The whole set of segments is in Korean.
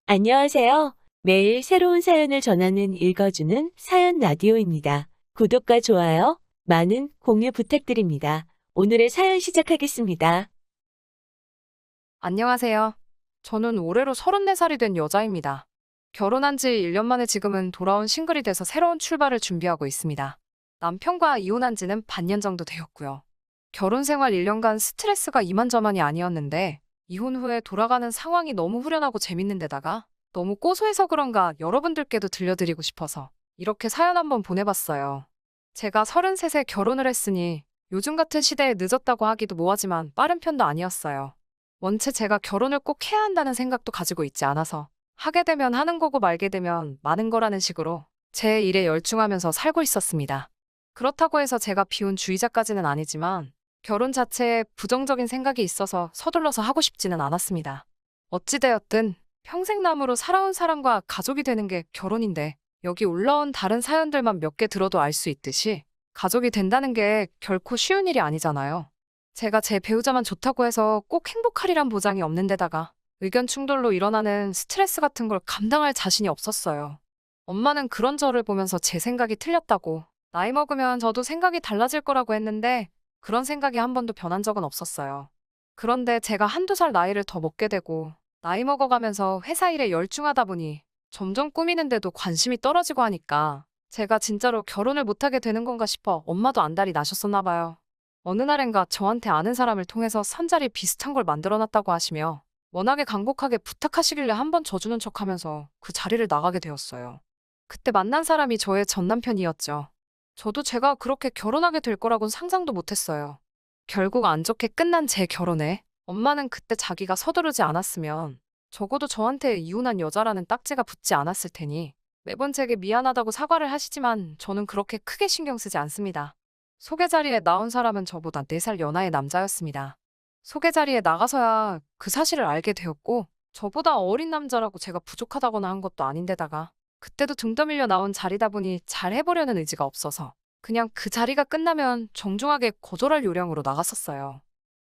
안녕하세요. 매일 새로운 사연을 전하는 읽어주는 사연 라디오입니다. 구독과 좋아요, 많은 공유 부탁드립니다. 오늘의 사연 시작하겠습니다. 안녕하세요. 저는 올해로 34살이 된 여자입니다. 결혼한 지 1년 만에 지금은 돌아온 싱글이 돼서 새로운 출발을 준비하고 있습니다. 남편과 이혼한 지는 반년 정도 되었고요. 결혼 생활 1년간 스트레스가 이만저만이 아니었는데 이혼 후에 돌아가는 상황이 너무 후련하고 재밌는 데다가 너무 고소해서 그런가 여러분들께도 들려드리고 싶어서 이렇게 사연 한번 보내봤어요. 제가 33세 결혼을 했으니 요즘 같은 시대에 늦었다고 하기도 뭐하지만 빠른 편도 아니었어요. 원체 제가 결혼을 꼭 해야 한다는 생각도 가지고 있지 않아서 하게 되면 하는 거고 말게 되면 마는 거라는 식으로 제 일에 열중하면서 살고 있었습니다. 그렇다고 해서 제가 비혼주의자까지는 아니지만 결혼 자체에 부정적인 생각이 있어서 서둘러서 하고 싶지는 않았습니다. 어찌되었든 평생 남으로 살아온 사람과 가족이 되는 게 결혼인데 여기 올라온 다른 사연들만 몇 개 들어도 알 수 있듯이 가족이 된다는 게 결코 쉬운 일이 아니잖아요. 제가 제 배우자만 좋다고 해서 꼭 행복하리란 보장이 없는 데다가 의견 충돌로 일어나는 스트레스 같은 걸 감당할 자신이 없었어요. 엄마는 그런 저를 보면서 제 생각이 틀렸다고, 나이 먹으면 저도 생각이 달라질 거라고 했는데 그런 생각이 한 번도 변한 적은 없었어요. 그런데 제가 한두 살 나이를 더 먹게 되고 나이 먹어가면서 회사 일에 열중하다 보니 점점 꾸미는데도 관심이 떨어지고 하니까 제가 진짜로 결혼을 못하게 되는 건가 싶어 엄마도 안달이 나셨었나 봐요. 어느 날엔가 저한테 아는 사람을 통해서 선자리 비슷한 걸 만들어놨다고 하시며 워낙에 간곡하게 부탁하시길래 한번 져주는 척하면서 그 자리를 나가게 되었어요. 그때 만난 사람이 저의 전 남편이었죠. 저도 제가 그렇게 결혼하게 될 거라고는 상상도 못했어요. 결국 안 좋게 끝난 제 결혼에 엄마는 그때 자기가 서두르지 않았으면 적어도 저한테 이혼한 여자라는 딱지가 붙지 않았을 테니 매번 제게 미안하다고 사과를 하시지만 저는 그렇게 크게 신경 쓰지 않습니다. 소개 자리에 나온 사람은 저보다 4살 연하의 남자였습니다. 소개 자리에 나가서야 그 사실을 알게 되었고 저보다 어린 남자라고 제가 부족하다거나 한 것도 아닌데다가 그때도 등 떠밀려 나온 자리다 보니 잘 해보려는 의지가 없어서 그냥 그 자리가 끝나면 정중하게 거절할 요량으로 나갔었어요.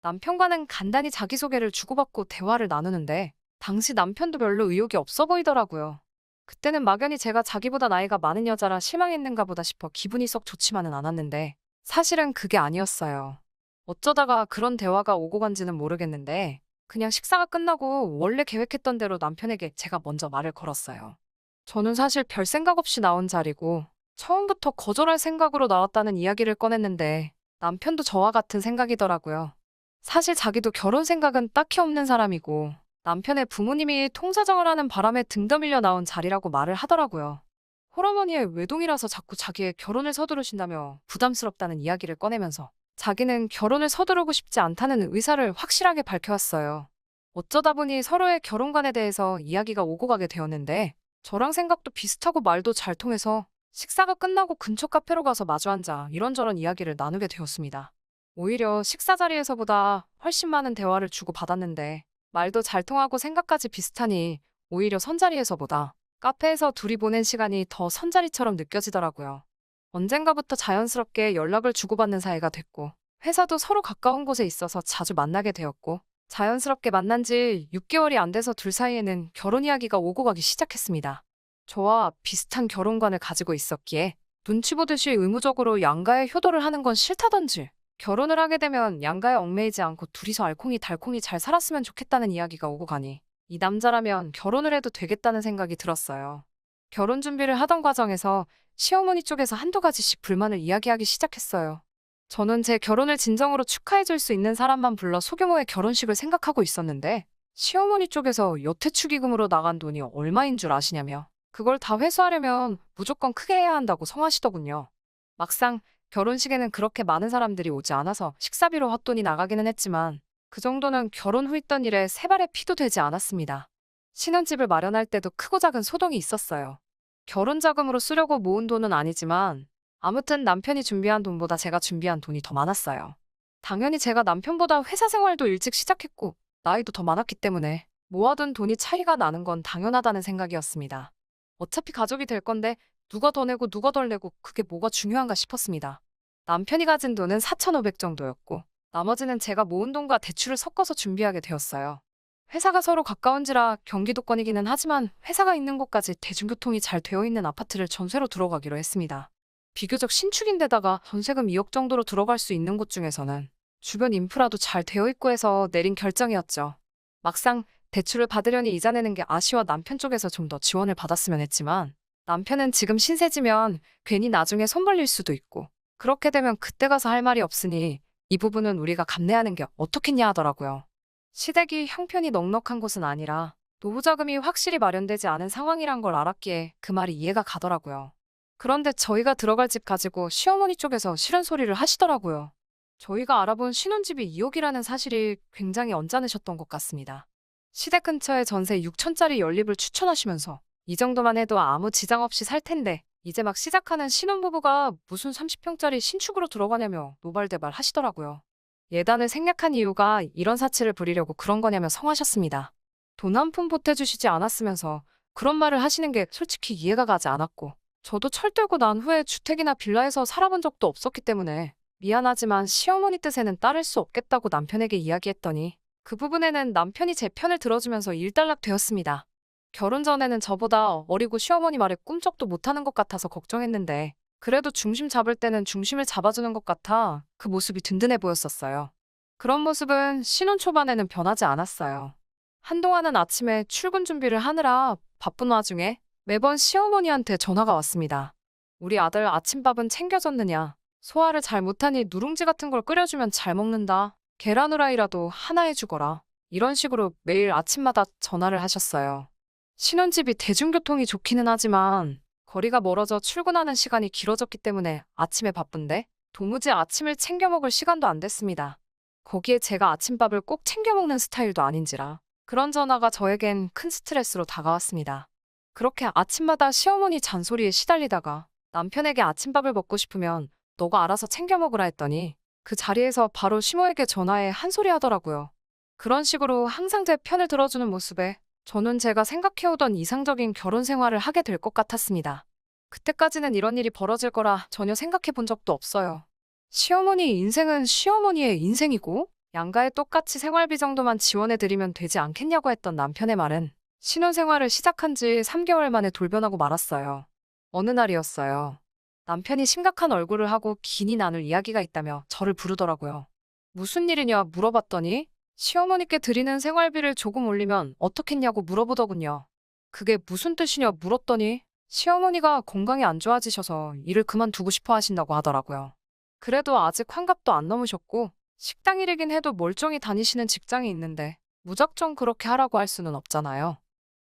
남편과는 간단히 자기소개를 주고받고 대화를 나누는데 당시 남편도 별로 의욕이 없어 보이더라고요. 그때는 막연히 제가 자기보다 나이가 많은 여자라 실망했는가 보다 싶어 기분이 썩 좋지만은 않았는데 사실은 그게 아니었어요. 어쩌다가 그런 대화가 오고 간지는 모르겠는데 그냥 식사가 끝나고 원래 계획했던 대로 남편에게 제가 먼저 말을 걸었어요. 저는 사실 별 생각 없이 나온 자리고 처음부터 거절할 생각으로 나왔다는 이야기를 꺼냈는데 남편도 저와 같은 생각이더라고요. 사실 자기도 결혼 생각은 딱히 없는 사람이고 남편의 부모님이 통사정을 하는 바람에 등 떠밀려 나온 자리라고 말을 하더라고요. 홀어머니의 외동이라서 자꾸 자기의 결혼을 서두르신다며 부담스럽다는 이야기를 꺼내면서 자기는 결혼을 서두르고 싶지 않다는 의사를 확실하게 밝혀왔어요. 어쩌다 보니 서로의 결혼관에 대해서 이야기가 오고 가게 되었는데 저랑 생각도 비슷하고 말도 잘 통해서 식사가 끝나고 근처 카페로 가서 마주 앉아 이런저런 이야기를 나누게 되었습니다. 오히려 식사 자리에서보다 훨씬 많은 대화를 주고받았는데 말도 잘 통하고 생각까지 비슷하니 오히려 선자리에서보다 카페에서 둘이 보낸 시간이 더 선자리처럼 느껴지더라고요. 언젠가부터 자연스럽게 연락을 주고받는 사이가 됐고, 회사도 서로 가까운 곳에 있어서 자주 만나게 되었고, 자연스럽게 만난 지 6개월이 안 돼서 둘 사이에는 결혼 이야기가 오고 가기 시작했습니다. 저와 비슷한 결혼관을 가지고 있었기에 눈치 보듯이 의무적으로 양가의 효도를 하는 건 싫다던지, 결혼을 하게 되면 양가에 얽매이지 않고 둘이서 알콩달콩이 잘 살았으면 좋겠다는 이야기가 오고 가니, 이 남자라면 결혼을 해도 되겠다는 생각이 들었어요. 결혼 준비를 하던 과정에서 시어머니 쪽에서 한두 가지씩 불만을 이야기하기 시작했어요. 저는 제 결혼을 진정으로 축하해줄 수 있는 사람만 불러 소규모의 결혼식을 생각하고 있었는데 시어머니 쪽에서 여태 축의금으로 나간 돈이 얼마인 줄 아시냐며 그걸 다 회수하려면 무조건 크게 해야 한다고 성하시더군요. 막상 결혼식에는 그렇게 많은 사람들이 오지 않아서 식사비로 헛돈이 나가기는 했지만 그 정도는 결혼 후 있던 일에 세 발의 피도 되지 않았습니다. 신혼집을 마련할 때도 크고 작은 소동이 있었어요. 결혼 자금으로 쓰려고 모은 돈은 아니지만 아무튼 남편이 준비한 돈보다 제가 준비한 돈이 더 많았어요. 당연히 제가 남편보다 회사 생활도 일찍 시작했고 나이도 더 많았기 때문에 모아둔 돈이 차이가 나는 건 당연하다는 생각이었습니다. 어차피 가족이 될 건데 누가 더 내고 누가 덜 내고 그게 뭐가 중요한가 싶었습니다. 남편이 가진 돈은 4,500 정도였고 나머지는 제가 모은 돈과 대출을 섞어서 준비하게 되었어요. 회사가 서로 가까운지라 경기도권이기는 하지만 회사가 있는 곳까지 대중교통이 잘 되어 있는 아파트를 전세로 들어가기로 했습니다. 비교적 신축인데다가 전세금 2억 정도로 들어갈 수 있는 곳 중에서는 주변 인프라도 잘 되어 있고 해서 내린 결정이었죠. 막상 대출을 받으려니 이자 내는 게 아쉬워 남편 쪽에서 좀 더 지원을 받았으면 했지만 남편은 지금 신세지면 괜히 나중에 손 벌릴 수도 있고 그렇게 되면 그때 가서 할 말이 없으니 이 부분은 우리가 감내하는 게 어떻겠냐 하더라고요. 시댁이 형편이 넉넉한 곳은 아니라 노후자금이 확실히 마련되지 않은 상황이란 걸 알았기에 그 말이 이해가 가더라고요. 그런데 저희가 들어갈 집 가지고 시어머니 쪽에서 싫은 소리를 하시더라고요. 저희가 알아본 신혼집이 2억이라는 사실이 굉장히 언짢으셨던 것 같습니다. 시댁 근처에 전세 6천짜리 연립을 추천하시면서 이 정도만 해도 아무 지장 없이 살 텐데 이제 막 시작하는 신혼부부가 무슨 30평짜리 신축으로 들어가냐며 노발대발 하시더라고요. 예단을 생략한 이유가 이런 사치를 부리려고 그런 거냐며 성하셨습니다. 돈 한 푼 보태주시지 않았으면서 그런 말을 하시는 게 솔직히 이해가 가지 않았고 저도 철 들고 난 후에 주택이나 빌라에서 살아본 적도 없었기 때문에 미안하지만 시어머니 뜻에는 따를 수 없겠다고 남편에게 이야기했더니 그 부분에는 남편이 제 편을 들어주면서 일단락되었습니다. 결혼 전에는 저보다 어리고 시어머니 말에 꿈쩍도 못하는 것 같아서 걱정했는데 그래도 중심 잡을 때는 중심을 잡아주는 것 같아 그 모습이 든든해 보였었어요. 그런 모습은 신혼 초반에는 변하지 않았어요. 한동안은 아침에 출근 준비를 하느라 바쁜 와중에 매번 시어머니한테 전화가 왔습니다. 우리 아들 아침밥은 챙겨줬느냐? 소화를 잘 못하니 누룽지 같은 걸 끓여주면 잘 먹는다. 계란 후라이라도 하나 해주거라. 이런 식으로 매일 아침마다 전화를 하셨어요. 신혼집이 대중교통이 좋기는 하지만 거리가 멀어져 출근하는 시간이 길어졌기 때문에 아침에 바쁜데 도무지 아침을 챙겨 먹을 시간도 안 됐습니다. 거기에 제가 아침밥을 꼭 챙겨 먹는 스타일도 아닌지라 그런 전화가 저에겐 큰 스트레스로 다가왔습니다. 그렇게 아침마다 시어머니 잔소리에 시달리다가 남편에게 아침밥을 먹고 싶으면 너가 알아서 챙겨 먹으라 했더니 그 자리에서 바로 시모에게 전화해 한 소리 하더라고요. 그런 식으로 항상 제 편을 들어주는 모습에 저는 제가 생각해오던 이상적인 결혼 생활을 하게 될 것 같았습니다. 그때까지는 이런 일이 벌어질 거라 전혀 생각해 본 적도 없어요. 시어머니 인생은 시어머니의 인생이고 양가에 똑같이 생활비 정도만 지원해드리면 되지 않겠냐고 했던 남편의 말은 신혼생활을 시작한 지 3개월 만에 돌변하고 말았어요. 어느 날이었어요. 남편이 심각한 얼굴을 하고 긴히 나눌 이야기가 있다며 저를 부르더라고요. 무슨 일이냐 물어봤더니 시어머니께 드리는 생활비를 조금 올리면 어떻겠냐고 물어보더군요. 그게 무슨 뜻이냐 물었더니 시어머니가 건강이 안 좋아지셔서 일을 그만두고 싶어 하신다고 하더라고요. 그래도 아직 환갑도 안 넘으셨고 식당 일이긴 해도 멀쩡히 다니시는 직장이 있는데 무작정 그렇게 하라고 할 수는 없잖아요.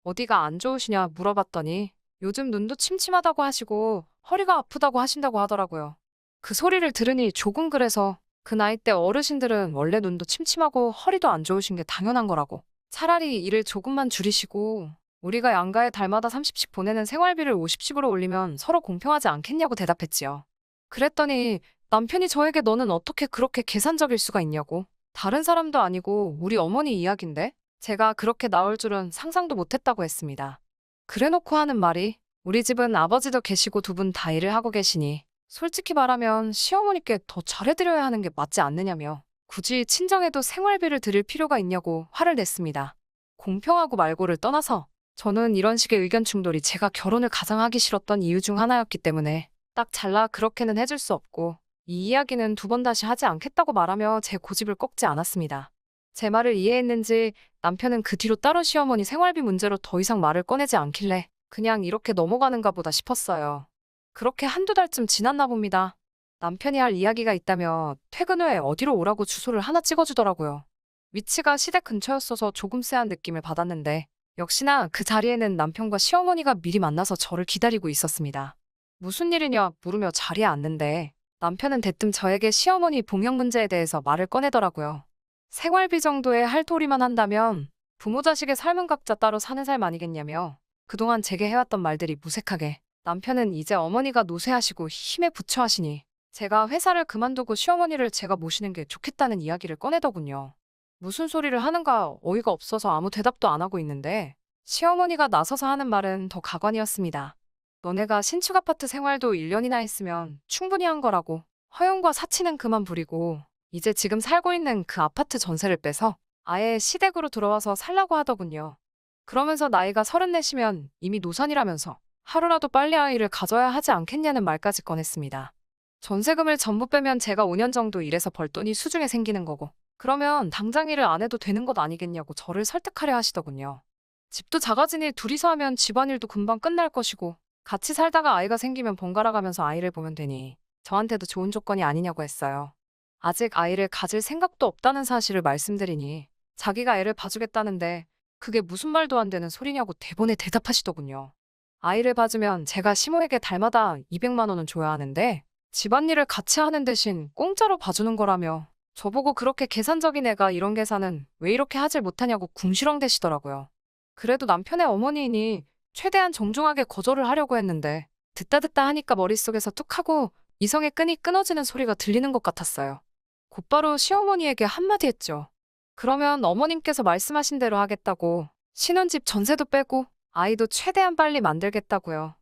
어디가 안 좋으시냐 물어봤더니 요즘 눈도 침침하다고 하시고 허리가 아프다고 하신다고 하더라고요. 그 소리를 들으니 조금 그래서 그 나이 때 어르신들은 원래 눈도 침침하고 허리도 안 좋으신 게 당연한 거라고. 차라리 일을 조금만 줄이시고 우리가 양가에 달마다 30씩 보내는 생활비를 50씩으로 올리면 서로 공평하지 않겠냐고 대답했지요. 그랬더니 남편이 저에게 너는 어떻게 그렇게 계산적일 수가 있냐고. 다른 사람도 아니고 우리 어머니 이야기인데 제가 그렇게 나올 줄은 상상도 못했다고 했습니다. 그래놓고 하는 말이 우리 집은 아버지도 계시고 두 분 다 일을 하고 계시니 솔직히 말하면 시어머니께 더 잘해드려야 하는 게 맞지 않느냐며 굳이 친정에도 생활비를 드릴 필요가 있냐고 화를 냈습니다. 공평하고 말고를 떠나서 저는 이런 식의 의견 충돌이 제가 결혼을 가장 하기 싫었던 이유 중 하나였기 때문에 딱 잘라 그렇게는 해줄 수 없고 이 이야기는 두 번 다시 하지 않겠다고 말하며 제 고집을 꺾지 않았습니다. 제 말을 이해했는지 남편은 그 뒤로 따로 시어머니 생활비 문제로 더 이상 말을 꺼내지 않길래 그냥 이렇게 넘어가는가 보다 싶었어요. 그렇게 한두 달쯤 지났나 봅니다. 남편이 할 이야기가 있다며 퇴근 후에 어디로 오라고 주소를 하나 찍어주더라고요. 위치가 시댁 근처였어서 조금 쎄한 느낌을 받았는데 역시나 그 자리에는 남편과 시어머니가 미리 만나서 저를 기다리고 있었습니다. 무슨 일이냐 물으며 자리에 앉는데 남편은 대뜸 저에게 시어머니 봉양 문제에 대해서 말을 꺼내더라고요. 생활비 정도의 할도리만 한다면 부모 자식의 삶은 각자 따로 사는 삶 아니겠냐며 그동안 제게 해왔던 말들이 무색하게 남편은 이제 어머니가 노쇠하시고 힘에 부처하시니 제가 회사를 그만두고 시어머니를 제가 모시는 게 좋겠다는 이야기를 꺼내더군요. 무슨 소리를 하는가 어이가 없어서 아무 대답도 안 하고 있는데 시어머니가 나서서 하는 말은 더 가관이었습니다. 너네가 신축 아파트 생활도 1년이나 했으면 충분히 한 거라고. 허용과 사치는 그만 부리고 이제 지금 살고 있는 그 아파트 전세를 빼서 아예 시댁으로 들어와서 살라고 하더군요. 그러면서 나이가 34시면 이미 노산이라면서 하루라도 빨리 아이를 가져야 하지 않겠냐는 말까지 꺼냈습니다. 전세금을 전부 빼면 제가 5년 정도 일해서 벌돈이 수중에 생기는 거고, 그러면 당장 일을 안 해도 되는 것 아니겠냐고 저를 설득하려 하시더군요. 집도 작아지니 둘이서 하면 집안일도 금방 끝날 것이고, 같이 살다가 아이가 생기면 번갈아 가면서 아이를 보면 되니 저한테도 좋은 조건이 아니냐고 했어요. 아직 아이를 가질 생각도 없다는 사실을 말씀드리니 자기가 애를 봐주겠다는데 그게 무슨 말도 안 되는 소리냐고 대본에 대답하시더군요. 아이를 봐주면 제가 시모에게 달마다 200만 원은 줘야 하는데 집안일을 같이 하는 대신 공짜로 봐주는 거라며 저보고 그렇게 계산적인 애가 이런 계산은 왜 이렇게 하질 못하냐고 궁시렁대시더라고요. 그래도 남편의 어머니이니 최대한 정중하게 거절을 하려고 했는데 듣다 듣다 하니까 머릿속에서 뚝 하고 이성의 끈이 끊어지는 소리가 들리는 것 같았어요. 곧바로 시어머니에게 한마디 했죠. 그러면 어머님께서 말씀하신 대로 하겠다고 신혼집 전세도 빼고 아이도 최대한 빨리 만들겠다고요.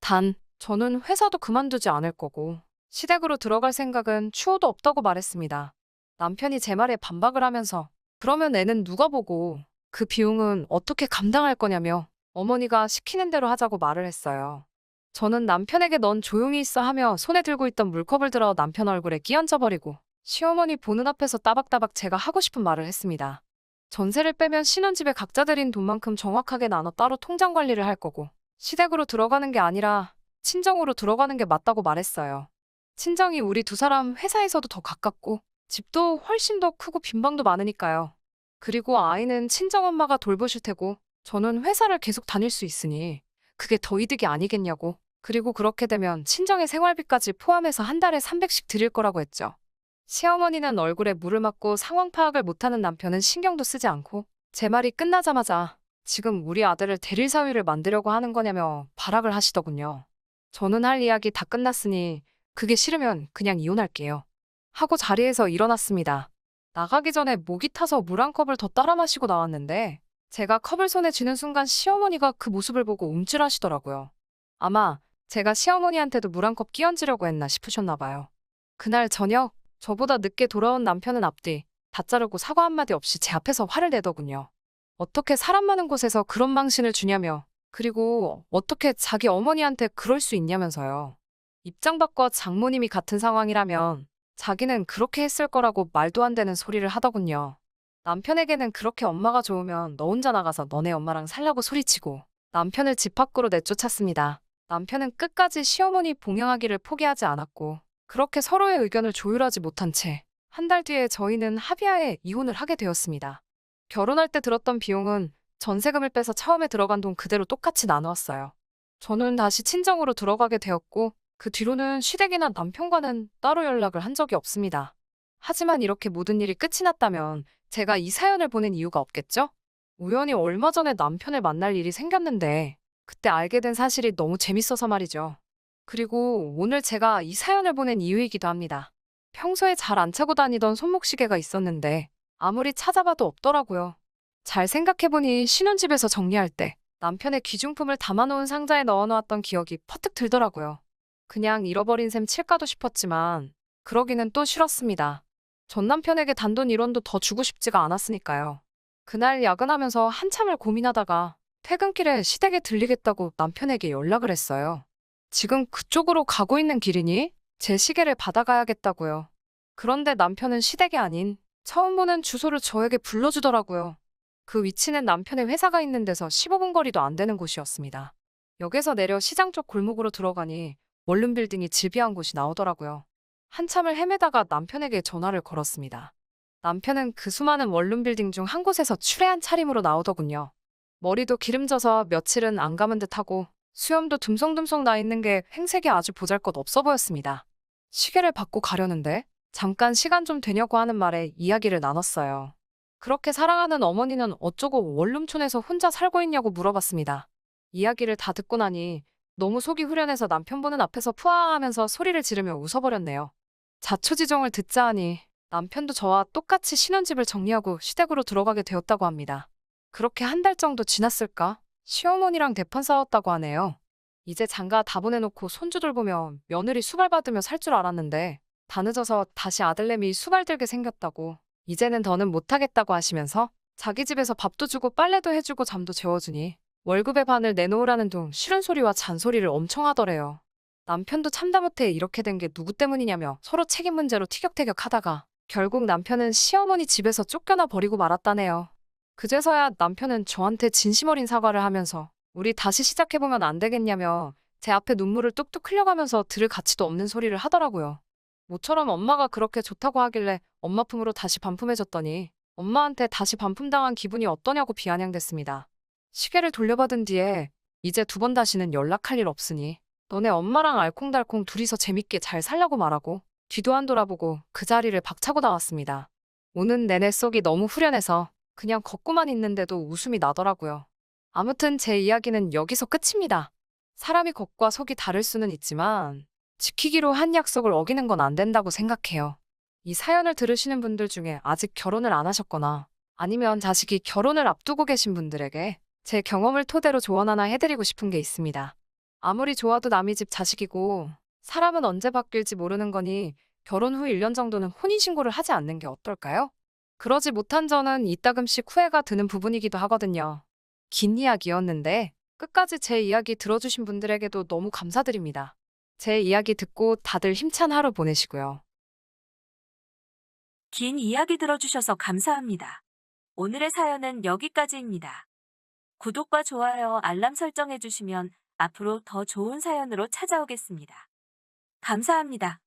단, 저는 회사도 그만두지 않을 거고 시댁으로 들어갈 생각은 추호도 없다고 말했습니다. 남편이 제 말에 반박을 하면서 그러면 애는 누가 보고 그 비용은 어떻게 감당할 거냐며 어머니가 시키는 대로 하자고 말을 했어요. 저는 남편에게 넌 조용히 있어 하며 손에 들고 있던 물컵을 들어 남편 얼굴에 끼얹어버리고 시어머니 보는 앞에서 따박따박 제가 하고 싶은 말을 했습니다. 전세를 빼면 신혼집에 각자 들인 돈만큼 정확하게 나눠 따로 통장 관리를 할 거고 시댁으로 들어가는 게 아니라 친정으로 들어가는 게 맞다고 말했어요. 친정이 우리 두 사람 회사에서도 더 가깝고 집도 훨씬 더 크고 빈방도 많으니까요. 그리고 아이는 친정엄마가 돌보실 테고 저는 회사를 계속 다닐 수 있으니 그게 더 이득이 아니겠냐고. 그리고 그렇게 되면 친정의 생활비까지 포함해서 한 달에 300씩 드릴 거라고 했죠. 시어머니는 얼굴에 물을 맞고 상황 파악을 못하는 남편은 신경도 쓰지 않고 제 말이 끝나자마자 지금 우리 아들을 데릴 사위를 만들려고 하는 거냐며 발악을 하시더군요. 저는 할 이야기 다 끝났으니 그게 싫으면 그냥 이혼할게요. 하고 자리에서 일어났습니다. 나가기 전에 목이 타서 물 한 컵을 더 따라 마시고 나왔는데 제가 컵을 손에 쥐는 순간 시어머니가 그 모습을 보고 움찔하시더라고요. 아마 제가 시어머니한테도 물 한 컵 끼얹으려고 했나 싶으셨나 봐요. 그날 저녁 저보다 늦게 돌아온 남편은 앞뒤 다 자르고 사과 한마디 없이 제 앞에서 화를 내더군요. 어떻게 사람 많은 곳에서 그런 망신을 주냐며 그리고 어떻게 자기 어머니한테 그럴 수 있냐면서요. 입장 바꿔 장모님이 같은 상황이라면 자기는 그렇게 했을 거라고 말도 안 되는 소리를 하더군요. 남편에게는 그렇게 엄마가 좋으면 너 혼자 나가서 너네 엄마랑 살라고 소리치고 남편을 집 밖으로 내쫓았습니다. 남편은 끝까지 시어머니 봉양하기를 포기하지 않았고 그렇게 서로의 의견을 조율하지 못한 채 한 달 뒤에 저희는 합의하에 이혼을 하게 되었습니다. 결혼할 때 들었던 비용은 전세금을 빼서 처음에 들어간 돈 그대로 똑같이 나누었어요. 저는 다시 친정으로 들어가게 되었고 그 뒤로는 시댁이나 남편과는 따로 연락을 한 적이 없습니다. 하지만 이렇게 모든 일이 끝이 났다면 제가 이 사연을 보낸 이유가 없겠죠? 우연히 얼마 전에 남편을 만날 일이 생겼는데 그때 알게 된 사실이 너무 재밌어서 말이죠. 그리고 오늘 제가 이 사연을 보낸 이유이기도 합니다. 평소에 잘 안 차고 다니던 손목시계가 있었는데 아무리 찾아봐도 없더라고요. 잘 생각해보니 신혼집에서 정리할 때 남편의 귀중품을 담아놓은 상자에 넣어놓았던 기억이 퍼뜩 들더라고요. 그냥 잃어버린 셈 칠까도 싶었지만 그러기는 또 싫었습니다. 전 남편에게 단돈 1원도 더 주고 싶지가 않았으니까요. 그날 야근하면서 한참을 고민하다가 퇴근길에 시댁에 들리겠다고 남편에게 연락을 했어요. 지금 그쪽으로 가고 있는 길이니 제 시계를 받아가야겠다고요. 그런데 남편은 시댁이 아닌 처음 보는 주소를 저에게 불러주더라고요. 그 위치는 남편의 회사가 있는 데서 15분 거리도 안 되는 곳이었습니다. 역에서 내려 시장 쪽 골목으로 들어가니 원룸 빌딩이 질비한 곳이 나오더라고요. 한참을 헤매다가 남편에게 전화를 걸었습니다. 남편은 그 수많은 원룸 빌딩 중 한 곳에서 추레한 차림으로 나오더군요. 머리도 기름져서 며칠은 안 감은 듯하고 수염도 듬성듬성 나 있는 게 행색이 아주 보잘것없어 보였습니다. 시계를 받고 가려는데 잠깐 시간 좀 되냐고 하는 말에 이야기를 나눴어요. 그렇게 사랑하는 어머니는 어쩌고 원룸촌에서 혼자 살고 있냐고 물어봤습니다. 이야기를 다 듣고 나니 너무 속이 후련해서 남편 보는 앞에서 푸아하면서 소리를 지르며 웃어버렸네요. 자초지종을 듣자 하니 남편도 저와 똑같이 신혼집을 정리하고 시댁으로 들어가게 되었다고 합니다. 그렇게 한 달 정도 지났을까? 시어머니랑 대판 싸웠다고 하네요. 이제 장가 다 보내놓고 손주 돌보며 며느리 수발받으며 살 줄 알았는데 다 늦어서 다시 아들내미 수발들게 생겼다고 이제는 더는 못하겠다고 하시면서 자기 집에서 밥도 주고 빨래도 해주고 잠도 재워주니 월급의 반을 내놓으라는 둥 싫은 소리와 잔소리를 엄청 하더래요. 남편도 참다 못해 이렇게 된 게 누구 때문이냐며 서로 책임 문제로 티격태격 하다가 결국 남편은 시어머니 집에서 쫓겨나 버리고 말았다네요. 그제서야 남편은 저한테 진심 어린 사과를 하면서 우리 다시 시작해보면 안 되겠냐며 제 앞에 눈물을 뚝뚝 흘려가면서 들을 가치도 없는 소리를 하더라고요. 모처럼 엄마가 그렇게 좋다고 하길래 엄마 품으로 다시 반품해줬더니 엄마한테 다시 반품당한 기분이 어떠냐고 비아냥댔습니다. 시계를 돌려받은 뒤에 이제 두 번 다시는 연락할 일 없으니 너네 엄마랑 알콩달콩 둘이서 재밌게 잘 살라고 말하고 뒤도 안 돌아보고 그 자리를 박차고 나왔습니다. 오는 내내 속이 너무 후련해서 그냥 걷고만 있는데도 웃음이 나더라고요. 아무튼 제 이야기는 여기서 끝입니다. 사람이 겉과 속이 다를 수는 있지만 지키기로 한 약속을 어기는 건 안 된다고 생각해요. 이 사연을 들으시는 분들 중에 아직 결혼을 안 하셨거나 아니면 자식이 결혼을 앞두고 계신 분들에게 제 경험을 토대로 조언 하나 해드리고 싶은 게 있습니다. 아무리 좋아도 남의 집 자식이고 사람은 언제 바뀔지 모르는 거니 결혼 후 1년 정도는 혼인신고를 하지 않는 게 어떨까요? 그러지 못한 저는 이따금씩 후회가 드는 부분이기도 하거든요. 긴 이야기였는데 끝까지 제 이야기 들어주신 분들에게도 너무 감사드립니다. 제 이야기 듣고 다들 힘찬 하루 보내시고요. 긴 이야기 들어주셔서 감사합니다. 오늘의 사연은 여기까지입니다. 구독과 좋아요, 알람 설정해주시면 앞으로 더 좋은 사연으로 찾아오겠습니다. 감사합니다.